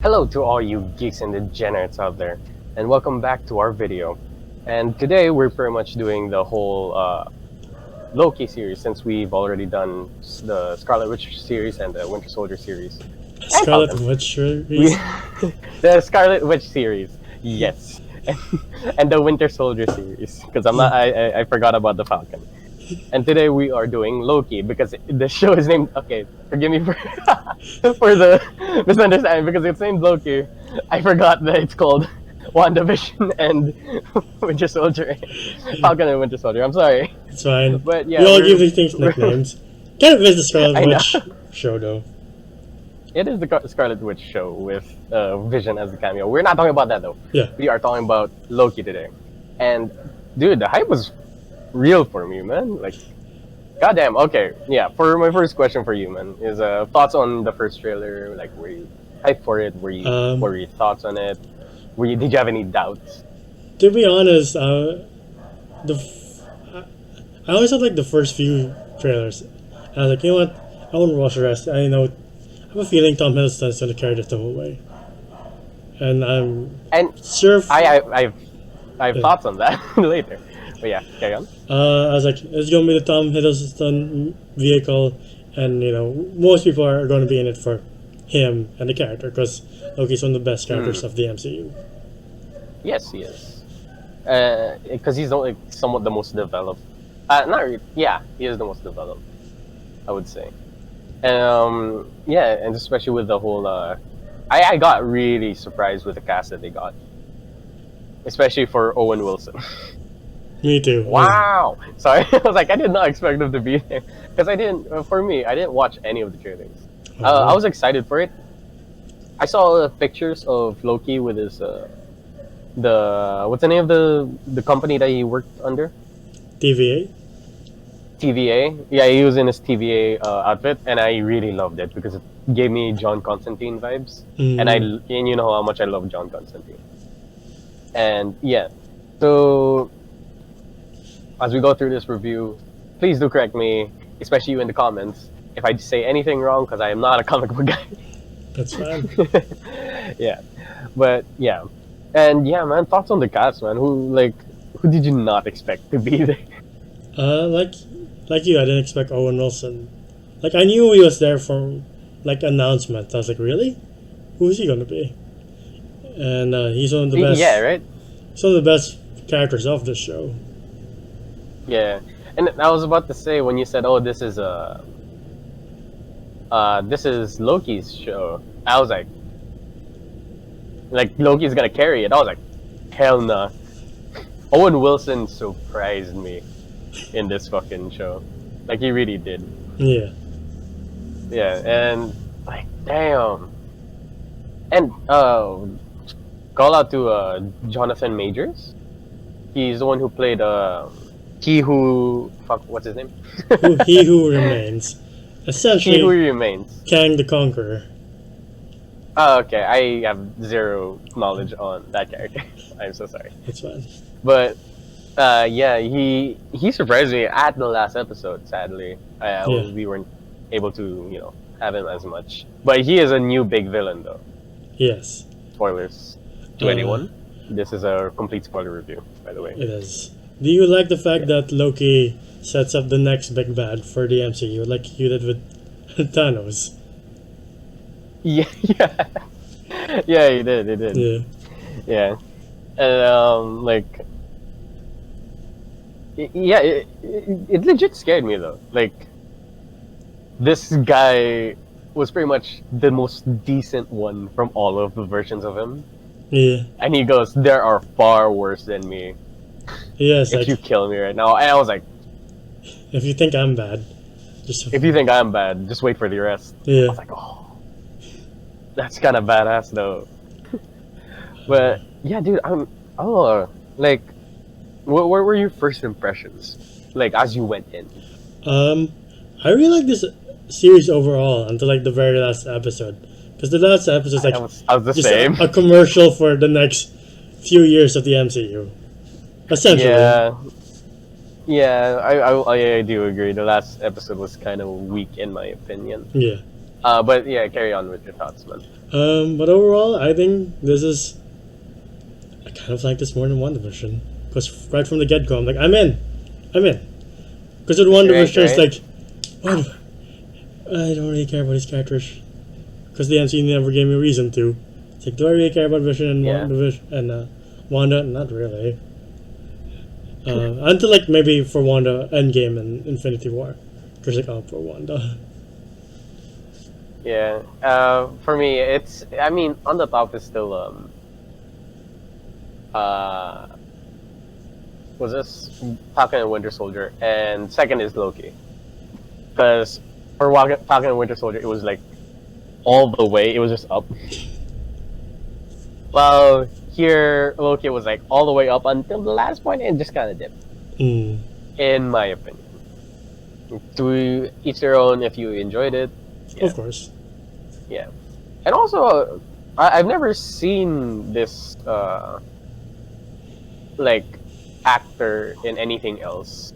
Hello to all you geeks and degenerates out there, and welcome back to our video. And today we're pretty much doing the whole Loki series, since we've already done the Scarlet Witch series and the Winter Soldier series. Scarlet Witch series? The Scarlet Witch series, yes. And the Winter Soldier series, because I forgot about the Falcon. And today we are doing Loki, because the show is named, okay, forgive me for for the misunderstanding, because it's named Loki. I forgot that it's called WandaVision and Winter Soldier. Falcon and Winter Soldier, I'm sorry. It's fine. But yeah, we all give these things nicknames. Kind of is the Scarlet Witch show, though. It is the Scarlet Witch show with Vision as the cameo. We're not talking about that, though. Yeah. We are talking about Loki today. And, dude, the hype was real for me, man. Like, goddamn. Okay, yeah. For my first question for you, man, is thoughts on the first trailer. Like, were you hyped for it? What were your thoughts on it? Did you have any doubts? To be honest, I always had like the first few trailers. And I was like, you know what? I won't watch the rest. I have a feeling Tom Hiddleston is going to carry this the whole way. And I'm sure. I have thoughts on that later. But yeah, carry on. I was like, it's going to be the Tom Hiddleston vehicle, and most people are going to be in it for him and the character, because Loki's one of the best characters of the MCU. Yes, he is. Because he's like somewhat the most developed. Not really. Yeah, he is the most developed, I would say. Yeah, and especially with the whole. I got really surprised with the cast that they got, especially for Owen Wilson. Me too. Wow. Sorry, I was like, I did not expect him to be there, because I didn't. For me, I didn't watch any of the trailers. I was excited for it. I saw pictures of Loki with his what's the name of the company that he worked under? TVA. TVA. Yeah, he was in his TVA outfit, and I really loved it because it gave me John Constantine vibes, and you know how much I love John Constantine. And yeah, so as we go through this review, please do correct me, especially you in the comments, if I say anything wrong, because I am not a comic book guy. That's fine. Yeah, but yeah, and yeah, man, thoughts on the cast, man. Who did you not expect to be there? Like you, I didn't expect Owen Wilson. Like, I knew he was there for like announcement. I was like, really? Who is he gonna be? And he's one of the best. Yeah, right. He's one of the best characters of the show. Yeah, and I was about to say, when you said, "Oh, this is Loki's show," I was like Loki's gonna carry it. I was like, hell nah. Owen Wilson surprised me in this fucking show. Like, he really did. Yeah. Yeah, and like, damn. And call out to Jonathan Majors. He's the one who played what's his name? He Who Remains. Essentially, He Who Remains. Kang the Conqueror. Oh, okay. I have zero knowledge on that character. I'm so sorry. That's fine. But yeah, he surprised me at the last episode. Sadly, we weren't able to have him as much. But he is a new big villain, though. Yes. Spoilers to anyone. This is a complete spoiler review, by the way. It is. Do you like the fact that Loki sets up the next big bad for the MCU, like you did with Thanos? Yeah, yeah, he did. Yeah, and it legit scared me though. Like, this guy was pretty much the most decent one from all of the versions of him. Yeah. And he goes, "There are far worse than me. Yes. If you kill me right now," and I was like, "If you think I'm bad, if you think I'm bad, just wait for the rest." Yeah. I was like, oh, that's kind of badass though. But yeah, dude, like, what were your first impressions, like, as you went in? I really like this series overall until like the very last episode, because the last episode is I was the just same. A commercial for the next few years of the MCU, essentially. Yeah, I do agree. The last episode was kind of weak in my opinion. Yeah. But yeah, carry on with your thoughts, man. But overall, I think this is. I kind of like this more than WandaVision. Because right from the get go, I'm like, I'm in. I'm in. Because with WandaVision, it's Right. like, what? I don't really care about these characters. Because the MCU never gave me a reason to. It's like, do I really care about Vision and Yeah. WandaVision and Wanda? Not really. Until like maybe for Wanda, Endgame and Infinity War. Just like, oh, for Wanda. Yeah. For me, it's. I mean, on the top is still uh, was this Falcon and Winter Soldier, and second is Loki. Because for Falcon and Winter Soldier, it was like all the way. It was just up. Well, here Loki was like all the way up until the last point and just kind of dipped. Mm. In my opinion, to each their own. If you enjoyed it, yeah. Of course. Yeah, and also I've never seen this like actor in anything else.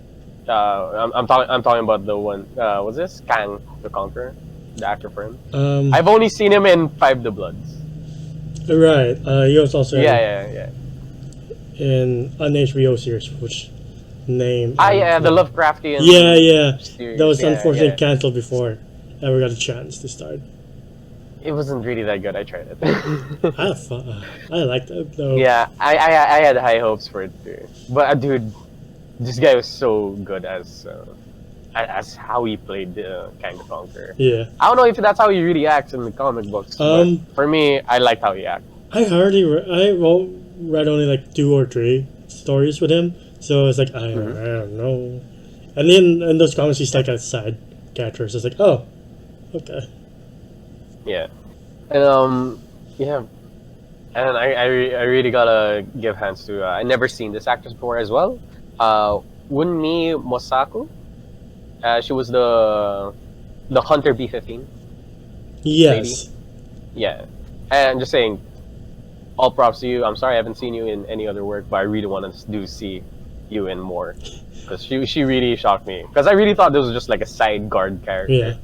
I'm talking about the one. Was this Kang the Conqueror, the actor for him? I've only seen him in Five the Bloods. Right. He was also Yeah. in an HBO series, which name? Yeah, the Lovecraftian. Yeah. Series. That was Yeah, unfortunately yeah. cancelled before I ever got a chance to start. It wasn't really that good. I tried it. I had fun. I liked it though. Yeah, I had high hopes for it too. But dude, this guy was so good as how he played Kang the Conqueror. Yeah. I don't know if that's how he really acts in the comic books. But for me, I liked how he acted. I read only like 2 or 3 stories with him, so it's like I don't know. And then in those comics, he's like a side character. So it's like, oh, okay. Yeah, and yeah, and I really gotta give hands to. I never seen this actress before as well. Wunmi Mosaku. She was the Hunter B-15. Yes. Lady. Yeah, and just saying, all props to you. I'm sorry I haven't seen you in any other work, but I really want to do see you in more because she really shocked me because I really thought this was just like a side guard character. Yeah.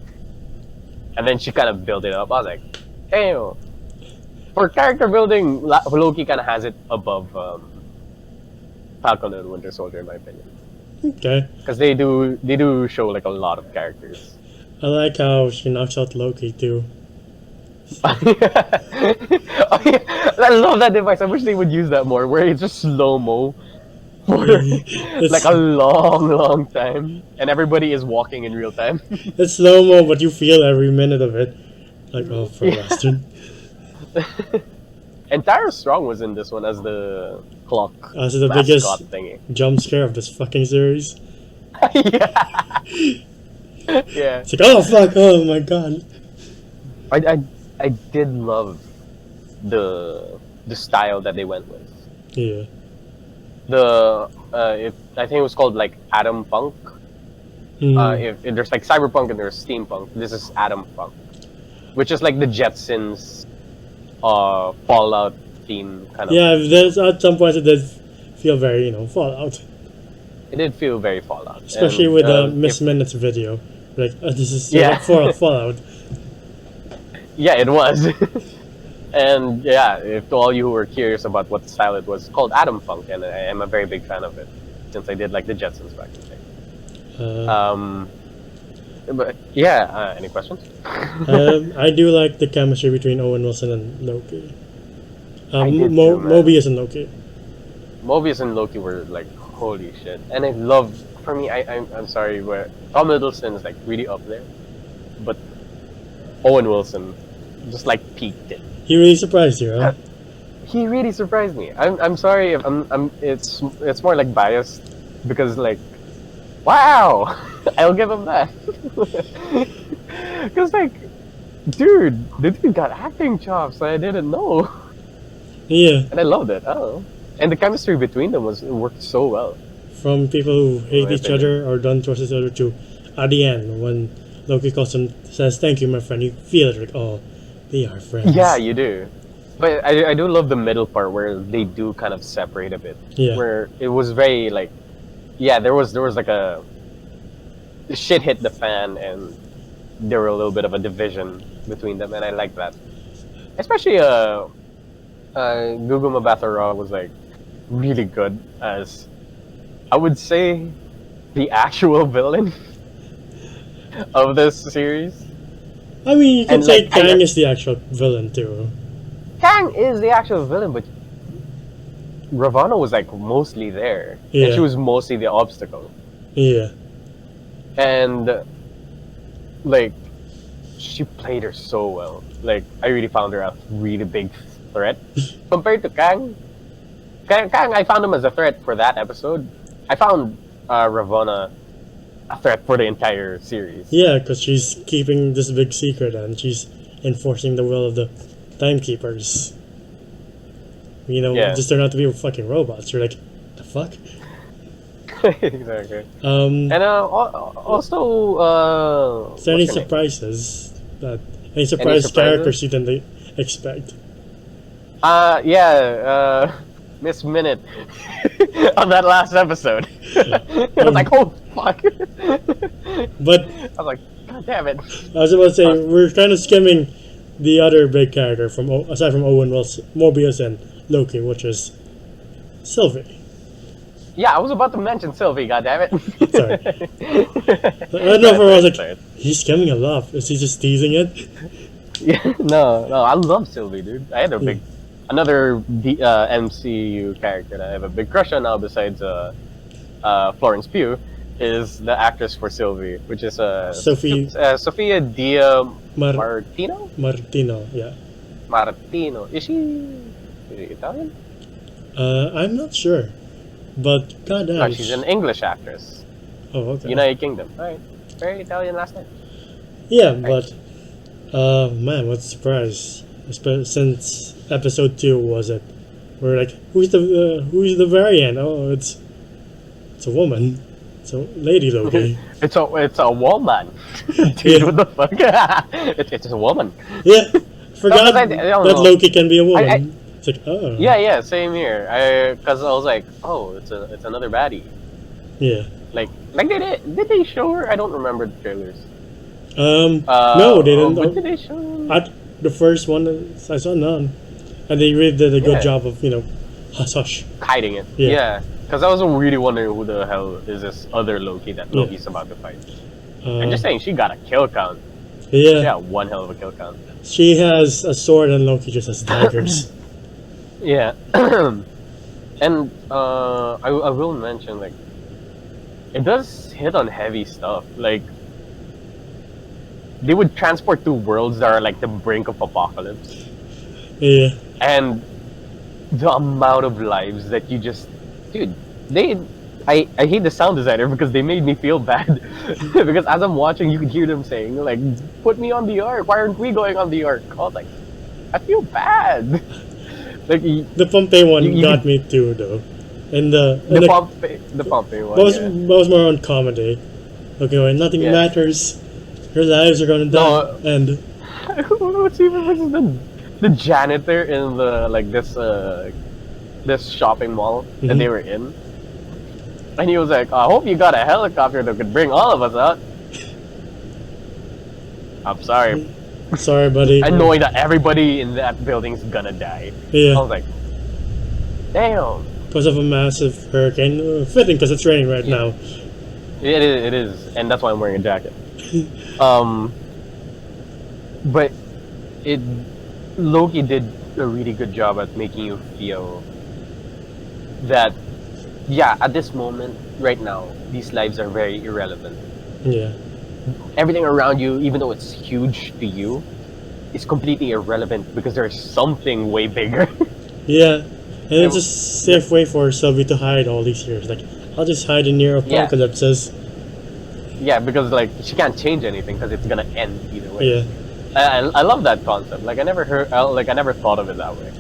And then she kind of built it up. I was like, damn. For character building, Loki kind of has it above Falcon and Winter Soldier, in my opinion. Okay. Because they do show like a lot of characters. I like how she knocks out Loki too. Oh, yeah. I love that device. I wish they would use that more, where it's just slow mo for like a long time, and everybody is walking in real time. It's slow mo, but you feel every minute of it. Like, oh, for bastard. And Tara Strong was in this one as the clock. So the mascot biggest thingy. jump scare of this fucking series. Yeah. Yeah. It's like, oh fuck, oh my god. I did love the style that they went with. Yeah. I think it was called like Atom Punk. If there's like cyberpunk and there's steampunk, this is Atom Punk, which is like the Jetsons, Fallout theme kind of. Yeah, there's at some points it did feel very, Fallout. It did feel very Fallout, Especially and, with the Miss Minutes video. Like, this is Yeah. like Fallout. Yeah, it was. And yeah, if to all you who were curious about what style it was, it's called Atom Funk, and I am a very big fan of it since I did like the Jetsons back in the day. But yeah, any questions? I do like the chemistry between Owen Wilson and Loki. I did too, man. Mobius and Loki. Mobius and Loki were like holy shit, and I love. For me, I'm sorry, where Tom Hiddleston is like really up there, but Owen Wilson just like peaked it. He really surprised you, huh? He really surprised me. I'm sorry if it's more like biased because like wow, I'll give him that. Because like dude, the dude got acting chops I didn't know. Yeah. And I loved it. Oh. And the chemistry between them worked so well. From people who hate my each other or don't trust each other to at the end when Loki calls him, says thank you my friend, you feel it like, oh, they are friends. Yeah, you do. But I do love the middle part where they do kind of separate a bit. Yeah. Where it was very like, yeah, there was like a shit hit the fan and there were a little bit of a division between them, and I like that. Especially Gugu Mbatha-Raw was like really good as, I would say, the actual villain of this series. I mean, you can And, say like, Kang is the actual villain too. Kang is the actual villain, but Ravonna was like mostly there, Yeah. and she was mostly the obstacle. Yeah. And like, she played her so well. Like, I really found her a really big threat compared to Kang. Kang, I found him as a threat for that episode. I found Ravonna a threat for the entire series. Yeah, because she's keeping this big secret and she's enforcing the will of the timekeepers. You know, Yeah. just turn out to be fucking robots. You're like, the fuck? Exactly. Um, And also, is there any what's her name? surprises? Any surprise surprises? characters you didn't expect? Miss Minute on that last episode. I was like, oh fuck. But I was like, god damn it. I was about to say, we're kind of skimming the other big character from aside from Owen Wilson, Mobius and Loki, which is Sylvie. Yeah, I was about to mention Sylvie, god damn it. Sorry. I don't know if I was like, he's skimming a lot. Is he just teasing it? Yeah, no, I love Sylvie, dude. I had a big, another MCU character that I have a big crush on now besides Florence Pugh is the actress for Sylvie, which is Sofia Dia Martino? Martino, yeah. Martino. Is she Italian? I'm not sure. But goddamn. No, she's an English actress. Oh, okay. United Kingdom. Alright. Very Italian last name. Yeah, but man, what a surprise! Since episode 2 was it? We're like, who's the variant? Oh, it's a woman. It's a lady Loki. It's a woman. Dude, Yeah. what the fuck? it's a woman. Yeah, forgot I that don't know. Loki can be a woman. It's like, oh. Yeah, same here. Because I was like, oh, it's another baddie. Yeah. Like did they show her? I don't remember the trailers. No, they didn't. What did they show her? At the first one, I saw none, and they really did a good Yeah. job of hush hush. Hiding it. Yeah. Yeah. Because I was really wondering who the hell is this other Loki that Yeah. Loki's about to fight. I'm just saying, she got a kill count. Yeah, Yeah, one hell of a kill count. she has a sword and Loki just has daggers. Yeah. And I will mention, like, it does hit on heavy stuff. Like, they would transport to worlds that are like the brink of apocalypse. Yeah. And the amount of lives that you just, dude, I hate the sound designer because they made me feel bad. Because as I'm watching, you could hear them saying, like, put me on the ark. Why aren't we going on the ark? I was like, I feel bad. Like, The Pompey one you- got me too, though. And the Pompey one. that was more on comedy. Okay, nothing Yeah. matters. Your lives are gonna die. And What's even worse is the janitor in the like this shopping mall that they were in, and he was like, "I hope you got a helicopter that could bring all of us out." I'm sorry, sorry, buddy. knowing that everybody in that building's gonna die. I Yeah, was like, "Damn." because of a massive hurricane. Fitting, because it's raining right now. It is, and that's why I'm wearing a jacket. But Loki did a really good job at making you feel that, yeah, at this moment, right now, these lives are very irrelevant. Yeah. Everything around you, even though it's huge to you, is completely irrelevant because there's something way bigger. Yeah. And it's a safe way for Sylvie to hide all these years. Like, I'll just hide in near apocalypses. Yeah, because like she can't change anything because it's gonna end either way. Yeah. I love that concept. Like I never thought of it that way.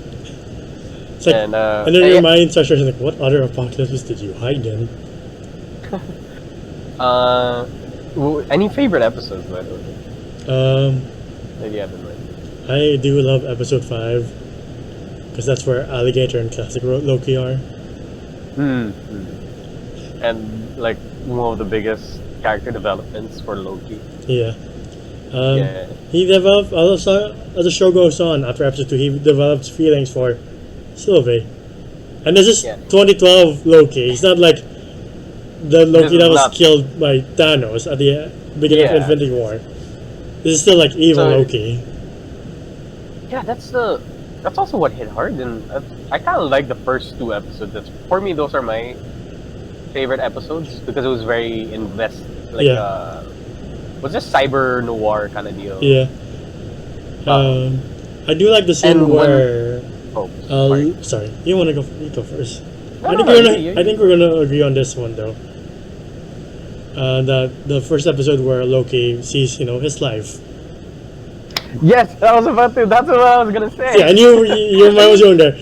It's like, And then your mind starts like, what other apocalypses did you hide in? Any favorite episodes, by the way? That you have in mind? I do love episode 5 because that's where Alligator and Classic Loki are. And like one of the biggest character developments for Loki. Yeah. Yeah. He developed also as the show goes on. After episode 2, he develops feelings for Sylvie, and this is Yeah. 2012 Loki. He's not like the This Loki is that was not. killed by Thanos at the beginning of Yeah. Infinity War. This is still like evil So Loki. yeah, that's also what hit hard, and I kind of like the first two episodes. That's for me. Those are my favorite episodes because it was very like Yeah. was this cyber noir kind of deal. Yeah. Um, I do like the scene and when where. oh sorry Sorry, you want to go? You go first. no, I no, think no, we're you, gonna. you, I you. think we're gonna agree on this one though. The first episode where Loki sees his life. Yes, I was about to. That's what I was gonna Yeah, I say. knew your mind was going there.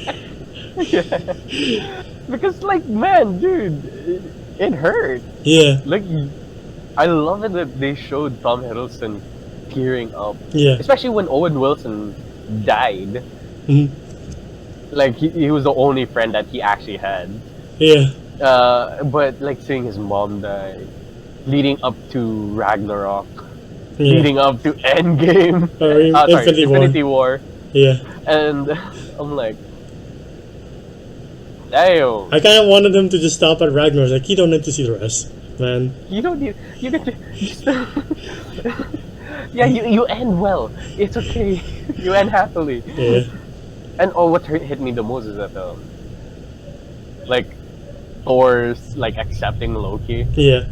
Yeah. Because like man, dude, it hurt. Yeah, Like I love it that they showed Tom Hiddleston tearing up, yeah, especially when Owen Wilson died. mhm, Like he was the only friend that he actually had. yeah, But like seeing his mom die, leading up to Ragnarok, yeah. leading up to Endgame. Or Sorry, Infinity War. Infinity War, Yeah, and I'm like, damn. I kind of wanted him to just stop at Ragnarok. Like, you don't need to see the rest, man. You don't need. You get to. Just, yeah, you end well. It's okay. You end happily. Yeah, And oh, what hit me the most is that like Thor's like accepting Loki yeah,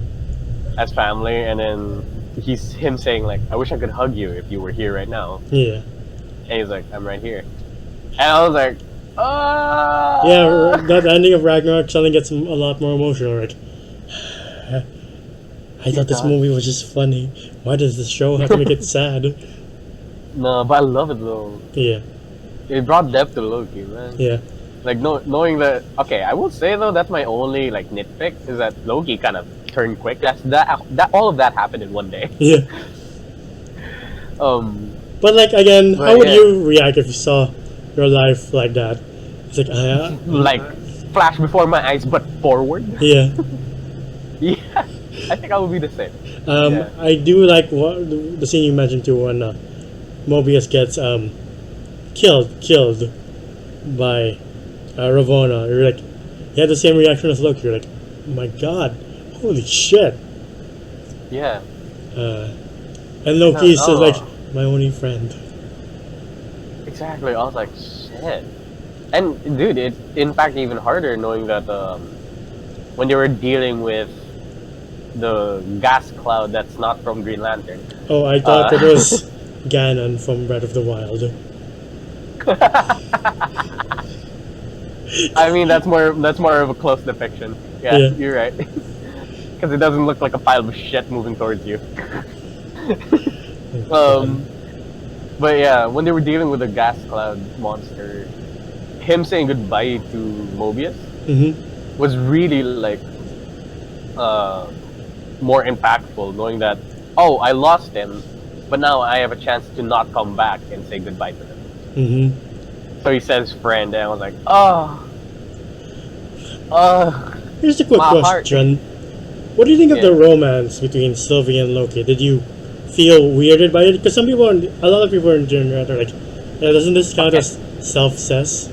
as family, and then he's him saying like, "I wish I could hug you if you were here right now," yeah, and he's like, "I'm right here," and I was like, "Ah." yeah. That ending of Ragnarok suddenly gets a lot more emotional. Like, I thought this does. movie was just funny. Why does this show have to make it sad? No, but I love it though. Yeah, It brought depth to Loki, man. yeah, Like knowing that. Okay, I will say though that's my only like nitpick is that Loki kind of turned quick. That all of that happened in one day. yeah. But like again, But how would yeah. you react if you saw your life like that? It's like, Like flash before my eyes, but forward. yeah. Yeah, I think I would be the same. Yeah. I do like the scene you mentioned too when Mobius gets killed by Ravonna. You're like, you had the same reaction as Loki. You're like, oh my god, holy shit! Yeah. And Loki is just No. like my only friend. Exactly. I was like, shit. And dude, it's in fact even harder knowing that when they were dealing with the gas cloud that's not from Green Lantern. Oh, I thought it was Ganon from Breath of the Wild. I mean, that's more of a close depiction. Yeah, Yeah. you're right. Because it doesn't look like a pile of shit moving towards you. But yeah, when they were dealing with the gas cloud monster, him saying goodbye to Mobius Mm-hmm. was really like more impactful, knowing that I lost him, but now I have a chance to not come back and say goodbye to him. Mm-hmm. So he says friend, and I was like, Here's a quick My heart. question. What do you think of Yeah. the romance between Sylvie and Loki? Did you feel weirded by it? Because a lot of people in general are like, yeah, doesn't this count Okay. as self-cess?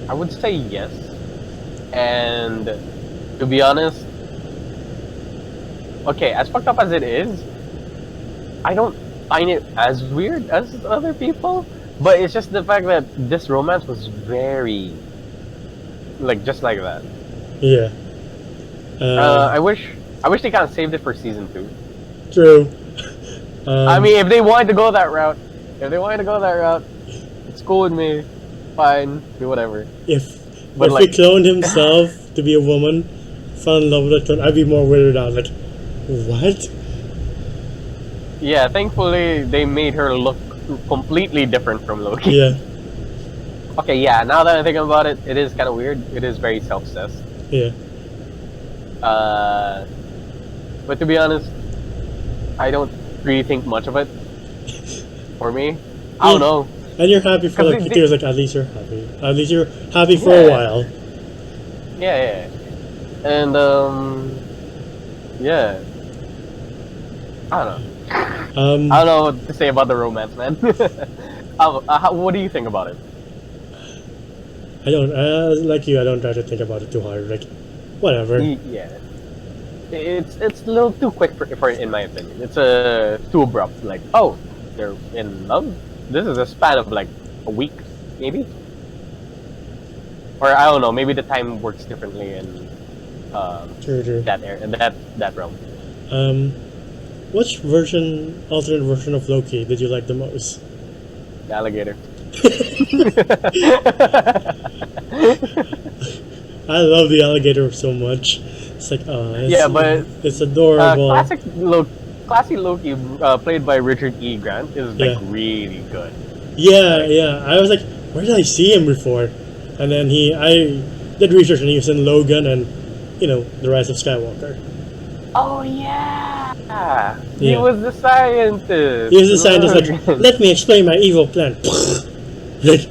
I would say yes. And to be honest, okay, as fucked up as it is, I don't find it as weird as other people. But it's just the fact that this romance was very, like, just like that. Yeah. I wish they kind of saved it for season 2. True. I mean, if they wanted to go that route, it's cool with me. Fine, do whatever. if But if like, he cloned himself to be a woman, fell in love with a clone, I'd be more weirded out. Like, what? yeah, thankfully they made her look completely different from Loki. Yeah. Okay, yeah. Now that I'm thinking about it, it is kind of weird. It is very self-obsessed. Yeah. But to be honest, I don't really think much of it. For me, I don't know. And you're happy for 'Cause like they- there's like at least you're happy. At least you're happy for a Yeah. while. Yeah. And yeah. I don't know. I don't know what to say about the romance, man. What do you think about it? I don't like you. I don't try to think about it too hard. Like, whatever. Yeah, it's a little too quick for in my opinion. It's too abrupt. Like, oh, they're in love. This is a span of like a week, maybe, or I don't know. Maybe the time works differently in True. that area, in that realm. Which alternate version of Loki did you like the most? The alligator. I love the alligator so much. It's like, Yeah, but it's adorable. Classic Loki, played by Richard E. Grant, is like really good. Yeah. I was like, where did I see him before? And then I did research, and he was in Logan and, The Rise of Skywalker. Oh yeah, he was the scientist. He was the scientist. Like, let me explain my evil plan. Like,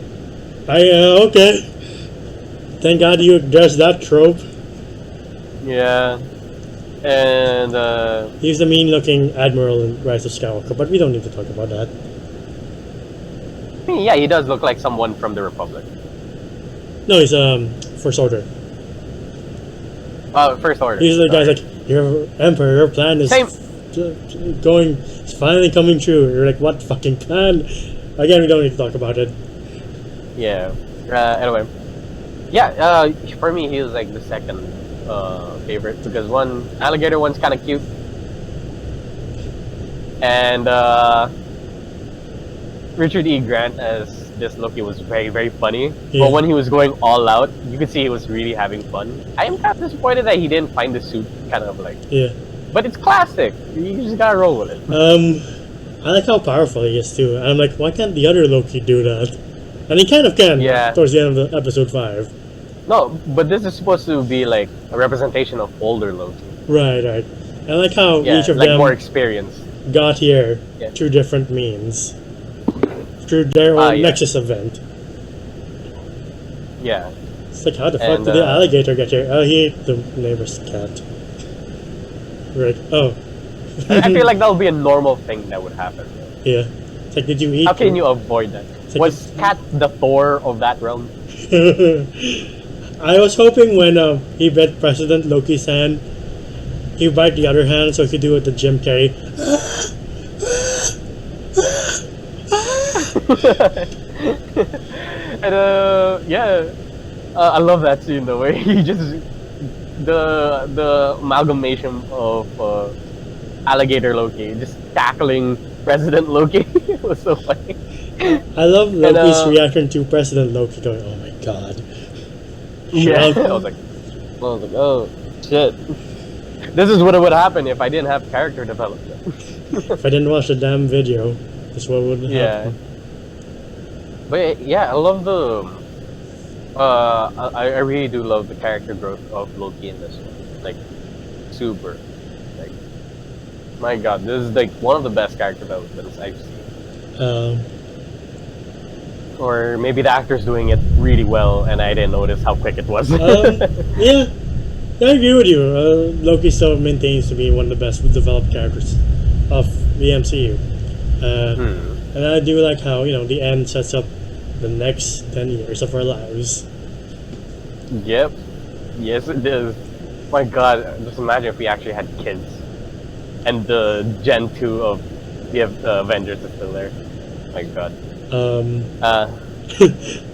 okay. Thank God you addressed that trope. Yeah, and he's the mean-looking admiral in Rise of Skywalker, but we don't need to talk about that. Yeah, he does look like someone from the Republic. No, he's First Order. First Order. He's the guy's like, your Emperor, your plan is it's finally coming true. You're like, what fucking plan? Again, we don't need to talk about it. Yeah. Anyway. Yeah, for me, he was like the second favorite because alligator one's kind of cute, and Richard E. Grant as this Loki was very, very funny. Yeah. But when he was going all out, you could see he was really having fun. I am kind of disappointed that he didn't find the suit kind of like. Yeah. But it's classic. You just gotta roll with it. I like how powerful he is too. And I'm like, why can't the other Loki do that? And he kind of can. Yeah. Towards the end of episode 5. No, but this is supposed to be like a representation of older Loki. Right. I like how each of like them more experience got here through different means. Through their own Nexus event. Yeah. It's like, how the fuck did the alligator get here? Oh, he ate the neighbor's cat. Right. Oh. I feel like that would be a normal thing that would happen. Yeah. It's like, did you eat? How can you avoid that? Like, was Cat the Thor of that realm? I was hoping when he bit President Loki's hand, he bite the other hand so he could do it the Jim Carrey. And I love that scene, the way he just the amalgamation of alligator Loki just tackling President Loki. It was so funny. I love Loki's reaction to President Loki going, "Oh my god." Yeah, I was like, oh shit. This is what would happen if I didn't have character development. If I didn't watch the damn video, that's what would happen. But yeah, I love the. I really do love the character growth of Loki in this one. Like, super. Like, my god, this is like one of the best character developments I've seen. Or maybe the actor's doing it really well, and I didn't notice how quick it was. Yeah, I agree with you. Loki still maintains to be one of the best developed characters of the MCU. And I do like how, the end sets up the next 10 years of our lives. Yep. Yes, it does. My god, just imagine if we actually had kids. And the Gen 2 of the Avengers is still there. My god.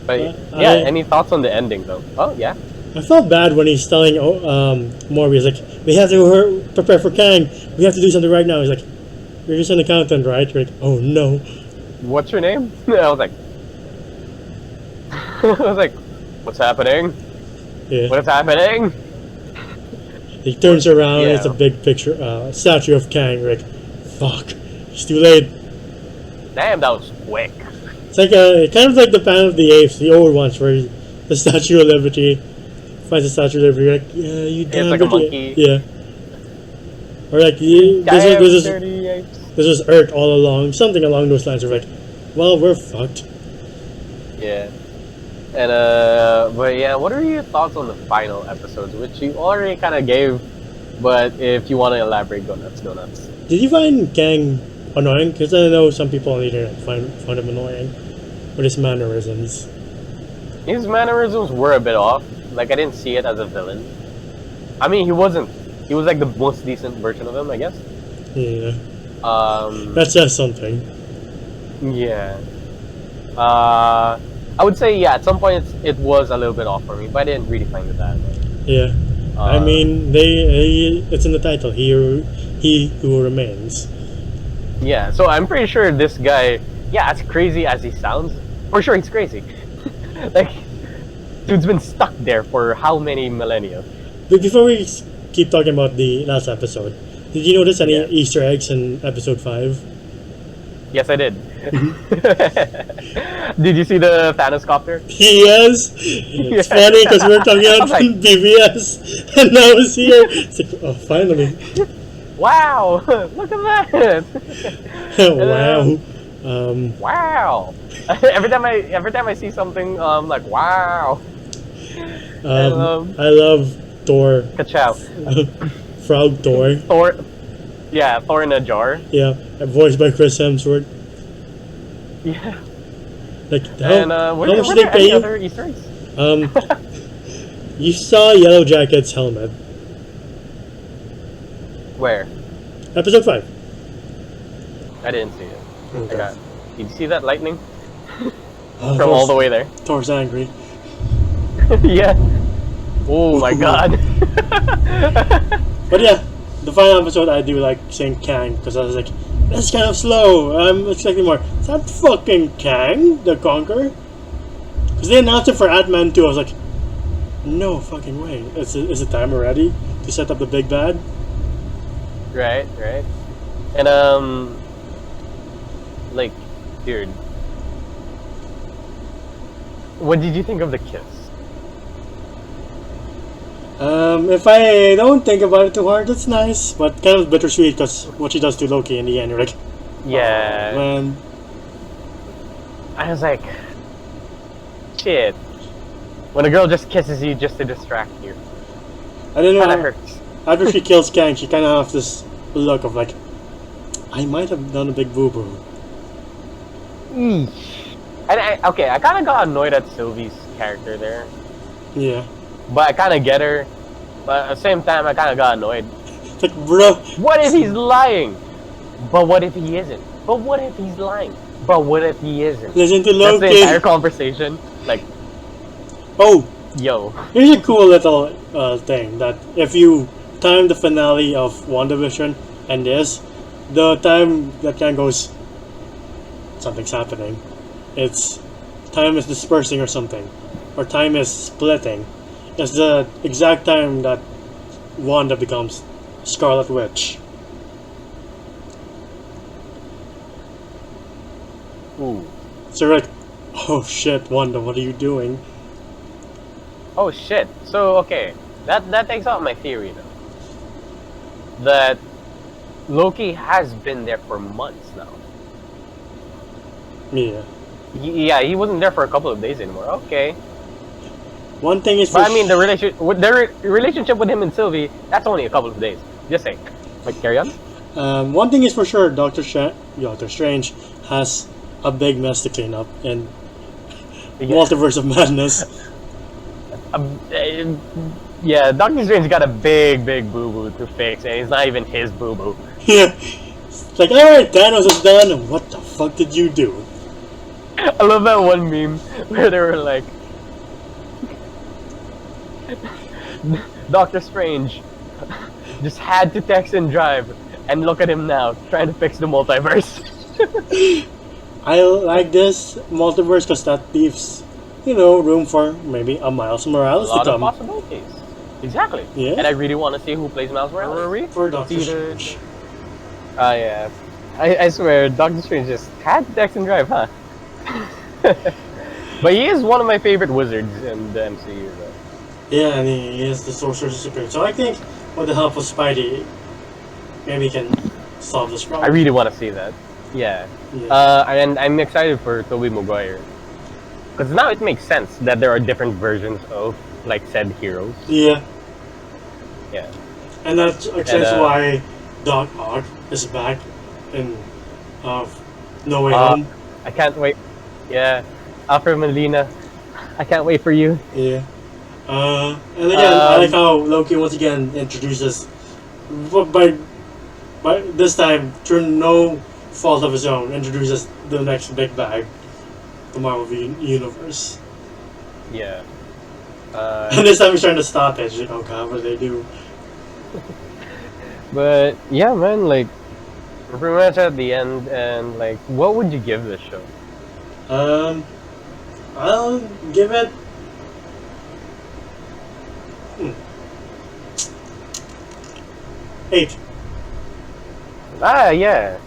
But yeah, any thoughts on the ending though? Oh, yeah. I felt bad when he's telling Morbius, like, we have to prepare for Kang. We have to do something right now. He's like, you're just an accountant, right? You're like, oh no. What's your name? I was like, what's happening? Yeah. What is happening? He turns around, it's a big picture, statue of Kang. You're like, fuck, it's too late. Damn, that was quick. It's like kind of like the Planet of the Apes, the old ones, where the Statue of Liberty finds the Statue of Liberty. You're like, yeah, you damn it's like a monkey. Yeah. Or like, this was Earth all along, something along those lines. Of like, well, we're fucked. Yeah. And but yeah, what are your thoughts on the final episodes, which you already kind of gave, but if you want to elaborate, go nuts. Did you find Kang annoying because I know some people on the internet find him annoying with his mannerisms. His mannerisms were a bit off. Like, I didn't see it as a villain. I mean, he wasn't. He was like the most decent version of him, I guess. Yeah. That's just something. Yeah. I would say, yeah, at some point it was a little bit off for me, but I didn't really find it that way. Yeah. I mean, it's in the title. He who remains. Yeah, so I'm pretty sure this guy, yeah, as crazy as he sounds, for sure he's crazy. Like, dude's been stuck there for how many millennia? But before we keep talking about the last episode, did you notice any Yeah. Easter eggs in episode 5? Yes, I did. Did you see the Thanos copter? Yes! It's funny because we're talking about Like- BBS and now it's here. It's like, oh, finally. Wow! Look at that! Wow. Wow! every time I see something, like, wow! I love Thor. Ka-chow. Frog Thor. Thor in a jar. Yeah, voiced by Chris Hemsworth. Yeah. Like, And how were much did there they pay any you? other Easter eggs? You saw Yellow Jacket's helmet. Where? Episode 5. I didn't see it. Okay. I got. Did you see that lightning Oh, from all the way there? Thor's angry. Yeah. Oh my god. But yeah, the final episode I do like saying Kang because I was like, that's kind of slow. I'm expecting more. Is that fucking Kang the Conqueror? Because they announced it for Ant-Man 2. I was like, no fucking way. Is it time already to set up the big bad? Right. And like, dude, what did you think of the kiss? If I don't think about it too hard, it's nice, but kind of bittersweet because what she does to Loki in the end, you're like, Yeah. oh, man. I was like, shit. When a girl just kisses you just to distract you, I don't kind of know. hurts. After she kills Kang, she kind of has this look of like, I might have done a big boo boo. And I kind of got annoyed at Sylvie's character there, Yeah. but I kind of get her. But at the same time, I kind of got annoyed. It's like, bro. What if he's lying? But what if he isn't? But what if he's lying? But what if he isn't? Listen to That's the Loki. entire conversation. Like, Oh, yo. here's a cool little thing that if you time the finale of WandaVision and this, the time that Kang goes, something's happening. It's time is dispersing or something, or time is splitting. It's the exact time that Wanda becomes Scarlet Witch. Ooh. So you're like, oh shit, Wanda, what are you doing? Oh shit. So okay, that takes out my theory though. That Loki has been there for months now. Yeah. Yeah, he wasn't there for a couple of days anymore. Okay. One thing is for But I mean, the relationship with him and Sylvie, that's only a couple of days. Just saying. Like, carry on. one thing is for sure, Doctor Strange has a big mess to clean up in Multiverse of Madness. Yeah, Doctor Strange got a big boo-boo to fix, and it's not even his boo-boo. Yeah. It's like, alright, Thanos is done, and what the fuck did you do? I love that one meme where they were like, Doctor Strange just had to text and drive, and look at him now, trying to fix the multiverse. I like this multiverse because that leaves, room for maybe a Miles A Morales to lot of come. possibilities. Exactly. Yeah. And I really want to see who plays Miles Morales. For Doctor Either- Strange. Yeah. I swear, Doctor Strange just had to text and drive, huh? But he is one of my favorite wizards in the MCU, though. Yeah, and he is the Sorcerer Supreme. So I think with the help of Spidey, maybe he can solve this I problem. really want to see that. Yeah. Yeah. And I'm excited for Tobey Maguire. Because now it makes sense that there are different versions of, like, said heroes. Yeah. Yeah. And that explains And, why Doc Ock is back in of No Way Home. I can't wait. Yeah, Alfred Molina. I can't wait for you. Yeah. And again, I like how Loki once again introduces, but by this time through no fault of his own, introduces the next big bag, the Marvel universe. Yeah. And this time he's trying to stop it. He's like, oh god, what did they do? But yeah, man, like we're pretty much at the end, and like, what would you give this show? I'll give it. Eight. Yeah.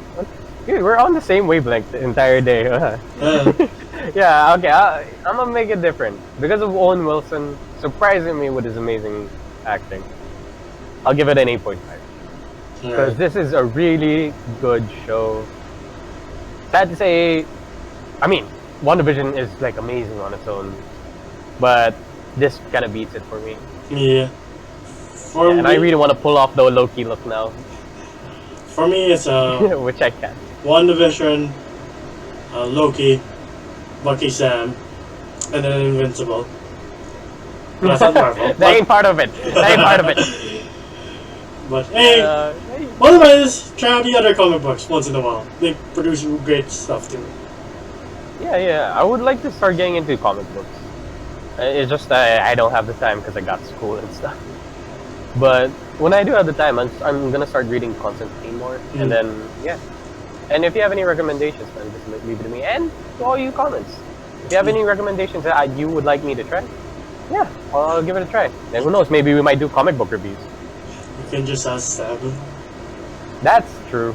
Dude, we're on the same wavelength the entire day. Uh, Yeah, okay, I'm gonna make it different. Because of Owen Wilson surprising me with his amazing acting, I'll give it an 8.5. Because Alright. this is a really good show. Sad to say, I mean, WandaVision is like amazing on its own, but this kind of beats it for me. Yeah. For And me, I really want to pull off the Loki look now, for me, it's which I can't. WandaVision, Loki, Bucky Sam, and then Invincible. That's not Marvel. That ain't part of it. That ain't part of it. But hey, Hey. one of us try out the other comic books once in a while. They produce great stuff too. Yeah. I would like to start getting into comic books. It's just that I don't have the time because I got school and stuff. But when I do have the time, I'm gonna start reading Constantine more, and then yeah. And if you have any recommendations, man, just leave it to me. And to all you comments, if you have any recommendations that you would like me to try, yeah, I'll give it a try. And who knows, maybe we might do comic book reviews. You can just ask Stab. That's true.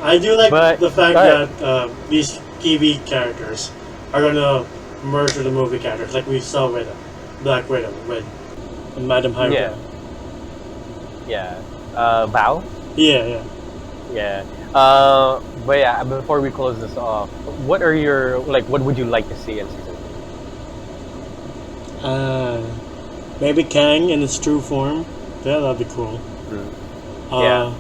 I do like But- the fact but- that these TV characters are gonna merge with the movie characters, like we saw with Black Widow with Madam Hydra. Yeah. Bao? Yeah. Yeah. But yeah, before we close this off, what are your, like, what would you like to see in season 2? Maybe Kang in its true form. Yeah, that'd be cool. Yeah.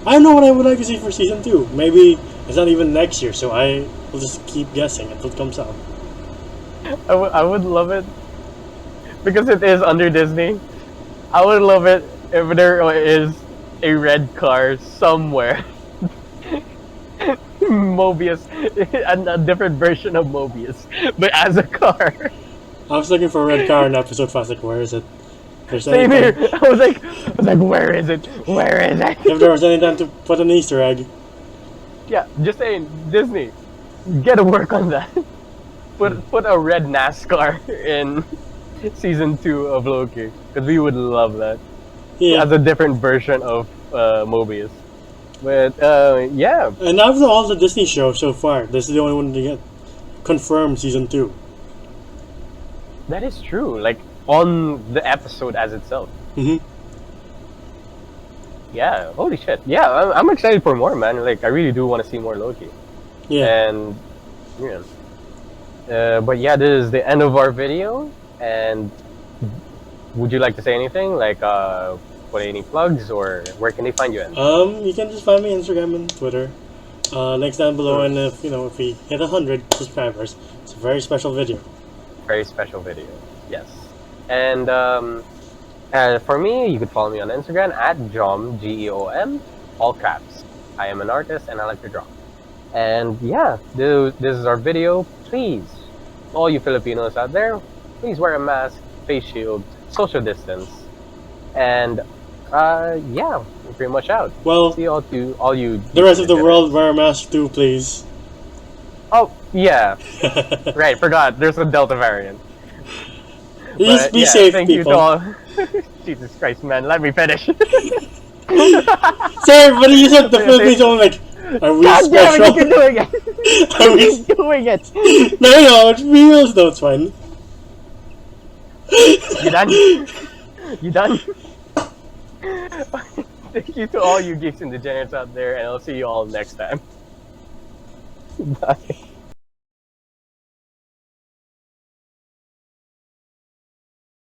I don't know what I would like to see for season 2. Maybe it's not even next year, so I will just keep guessing until it comes out. I would love it because it is under Disney. I would love it if there is a red car somewhere. Mobius, a different version of Mobius, but as a car. I was looking for a red car in episode 5. I was like, where is it? If there's Same any here. time- I was like, where is it? Where is it? If there was any time to put an Easter egg. Yeah, just saying, Disney, get to work on that. Put a red NASCAR in season 2 of Loki, because we would love that. Yeah. As a different version of Mobius. But yeah, And out of all the Disney shows so far, this is the only one to get confirmed season 2. that is true. Like on the episode as itself. Mm-hmm. Yeah, holy shit. Yeah, I'm excited for more, man. Like I really do want to see more Loki. Yeah. And yeah. But yeah, this is the end of our video. And would you like to say anything? Like put any plugs, or where can they find you at? You can just find me on Instagram and Twitter. Links down below, and if we hit 100 subscribers, it's a very special video. Very special video. Yes. And for me, you could follow me on Instagram at Jom, Geom, all caps. I am an artist and I like to draw. And yeah, this is our video. Please, all you Filipinos out there, please wear a mask, face shield, social distance, and yeah, we're pretty much out. Well, See all you. the rest of the world wear a mask too, please. Oh yeah, right. Forgot. There's a Delta variant. Please But, be yeah, safe, thank people. you to all. Jesus Christ, man! Let me finish. Sorry, but you said the Philippines are like, are we God damn it! special? You keep doing it. Are we? Keep doing it. No, it's real, though, it's fine. You done? You done? Thank you to all you geeks and degenerates out there, and I'll see you all next time. Bye.